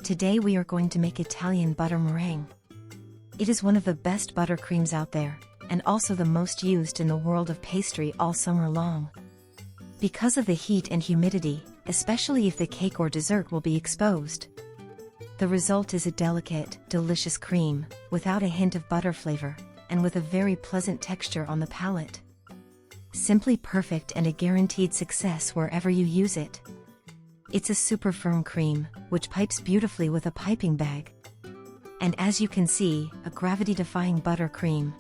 Today we are going to make Italian butter meringue. It is one of the best buttercreams out there, and also the most used in the world of pastry all summer long. Because of the heat and humidity, especially if the cake or dessert will be exposed. The result is a delicate, delicious cream, without a hint of butter flavor, and with a very pleasant texture on the palate. Simply perfect and a guaranteed success wherever you use it. It's a super firm cream, which pipes beautifully with a piping bag. And as you can see, a gravity-defying buttercream.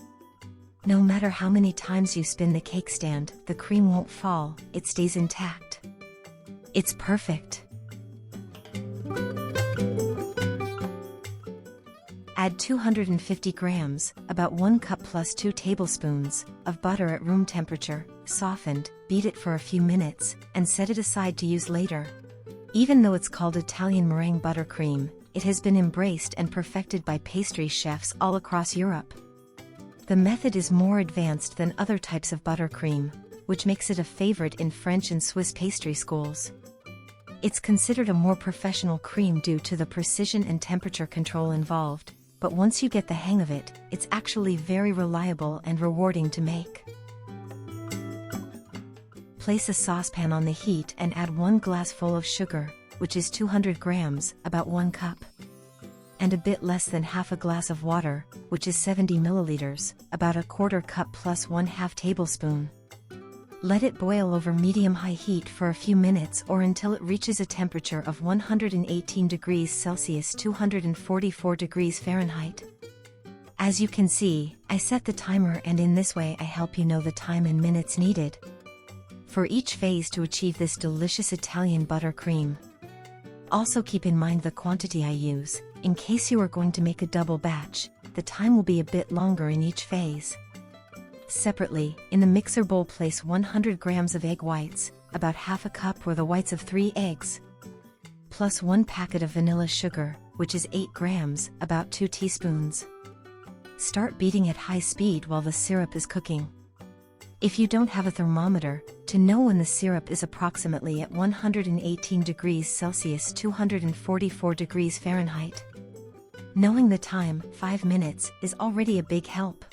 No matter how many times you spin the cake stand, the cream won't fall, it stays intact. It's perfect. Add 250 grams, about 1 cup plus 2 tablespoons, of butter at room temperature, softened, beat it for a few minutes, and set it aside to use later. Even though it's called Italian Meringue Buttercream, it has been embraced and perfected by pastry chefs all across Europe. The method is more advanced than other types of buttercream, which makes it a favorite in French and Swiss pastry schools. It's considered a more professional cream due to the precision and temperature control involved, but once you get the hang of it, it's actually very reliable and rewarding to make. Place a saucepan on the heat and add 1 glass full of sugar, which is 200 grams, about 1 cup. And a bit less than half a glass of water, which is 70 milliliters, about a quarter cup plus 1/2 tablespoon. Let it boil over medium-high heat for a few minutes or until it reaches a temperature of 118 degrees Celsius 244 degrees Fahrenheit. As you can see, I set the timer, and in this way I help you know the time and minutes needed for each phase to achieve this delicious Italian buttercream. Also keep in mind the quantity I use. In case you are going to make a double batch, the time will be a bit longer in each phase. Separately, in the mixer bowl place 100 grams of egg whites, about half a cup or the whites of 3 eggs, plus 1 packet of vanilla sugar, which is 8 grams, about 2 teaspoons. Start beating at high speed while the syrup is cooking. If you don't have a thermometer, to know when the syrup is approximately at 118 degrees Celsius 244 degrees Fahrenheit. Knowing the time, 5 minutes, is already a big help.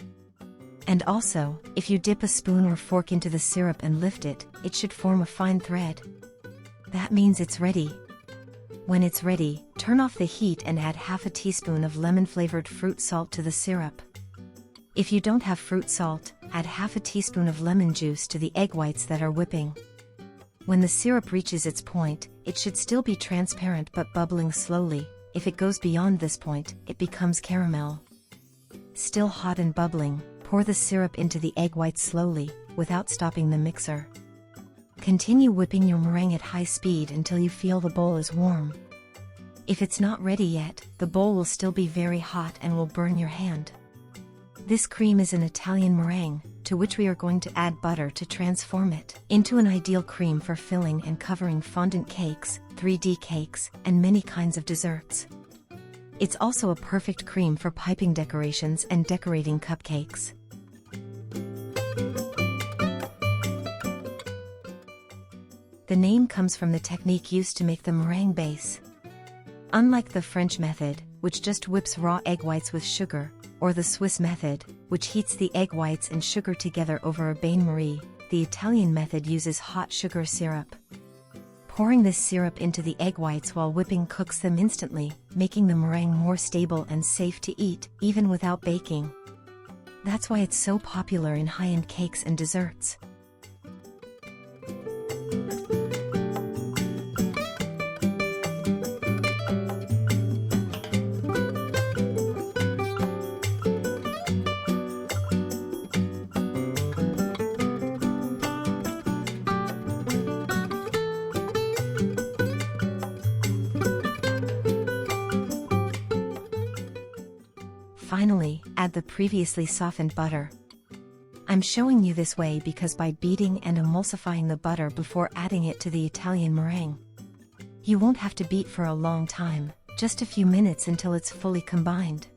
And also, if you dip a spoon or fork into the syrup and lift it, it should form a fine thread. That means it's ready. When it's ready, turn off the heat and add half a teaspoon of lemon-flavored fruit salt to the syrup. If you don't have fruit salt, add half a teaspoon of lemon juice to the egg whites that are whipping. When the syrup reaches its point, it should still be transparent but bubbling slowly. If it goes beyond this point, it becomes caramel. Still hot and bubbling, pour the syrup into the egg whites slowly, without stopping the mixer. Continue whipping your meringue at high speed until you feel the bowl is warm. If it's not ready yet, the bowl will still be very hot and will burn your hand. This cream is an Italian meringue, to which we are going to add butter to transform it into an ideal cream for filling and covering fondant cakes, 3D cakes, and many kinds of desserts. It's also a perfect cream for piping decorations and decorating cupcakes. The name comes from the technique used to make the meringue base. Unlike the French method, which just whips raw egg whites with sugar, or the Swiss method, which heats the egg whites and sugar together over a bain-marie, the Italian method uses hot sugar syrup. Pouring this syrup into the egg whites while whipping cooks them instantly, making the meringue more stable and safe to eat, even without baking. That's why it's so popular in high-end cakes and desserts. Finally, add the previously softened butter. I'm showing you this way because by beating and emulsifying the butter before adding it to the Italian meringue, you won't have to beat for a long time, just a few minutes until it's fully combined.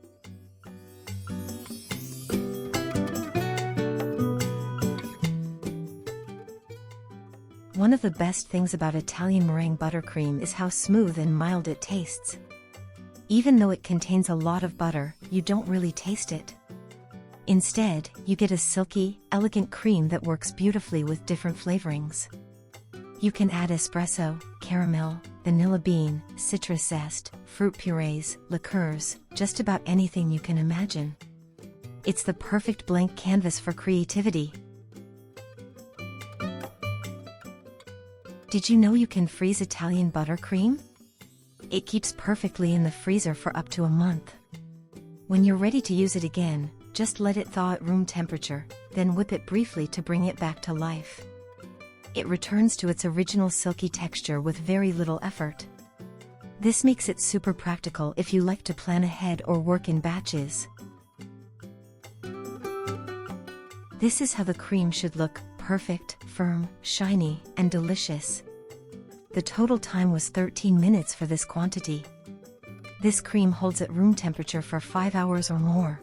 One of the best things about Italian meringue buttercream is how smooth and mild it tastes. Even though it contains a lot of butter, you don't really taste it. Instead, you get a silky, elegant cream that works beautifully with different flavorings. You can add espresso, caramel, vanilla bean, citrus zest, fruit purees, liqueurs, just about anything you can imagine. It's the perfect blank canvas for creativity. Did you know you can freeze Italian buttercream? It keeps perfectly in the freezer for up to a month. When you're ready to use it again, just let it thaw at room temperature, then whip it briefly to bring it back to life. It returns to its original silky texture with very little effort. This makes it super practical if you like to plan ahead or work in batches. This is how the cream should look: perfect, firm, shiny, and delicious. The total time was 13 minutes for this quantity. This cream holds at room temperature for 5 hours or more.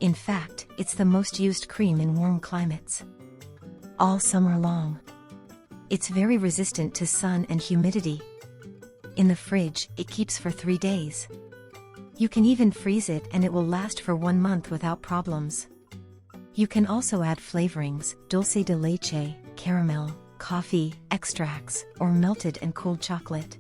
In fact, it's the most used cream in warm climates. All summer long. It's very resistant to sun and humidity. In the fridge, it keeps for 3 days. You can even freeze it and it will last for 1 month without problems. You can also add flavorings: dulce de leche, caramel, coffee, extracts, or melted and cooled chocolate.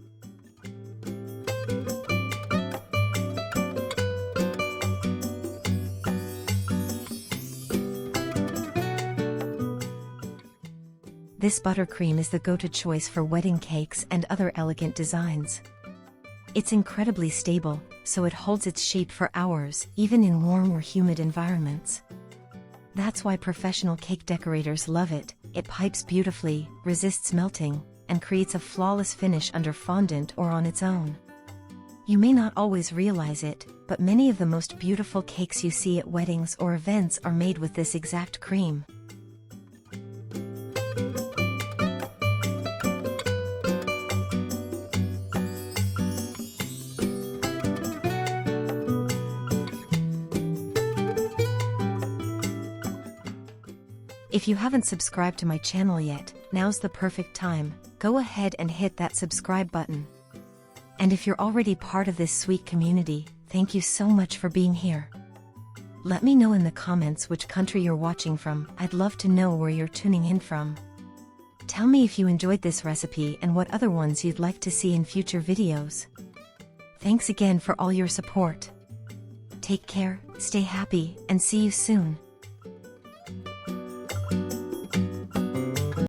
This buttercream is the go-to choice for wedding cakes and other elegant designs. It's incredibly stable, so it holds its shape for hours, even in warm or humid environments. That's why professional cake decorators love it. It pipes beautifully, resists melting, and creates a flawless finish under fondant or on its own. You may not always realize it, but many of the most beautiful cakes you see at weddings or events are made with this exact cream. If you haven't subscribed to my channel yet, now's the perfect time. Go ahead and hit that subscribe button. And if you're already part of this sweet community, thank you so much for being here. Let me know in the comments which country you're watching from. I'd love to know where you're tuning in from. Tell me if you enjoyed this recipe and what other ones you'd like to see in future videos. Thanks again for all your support. Take care, stay happy, and see you soon.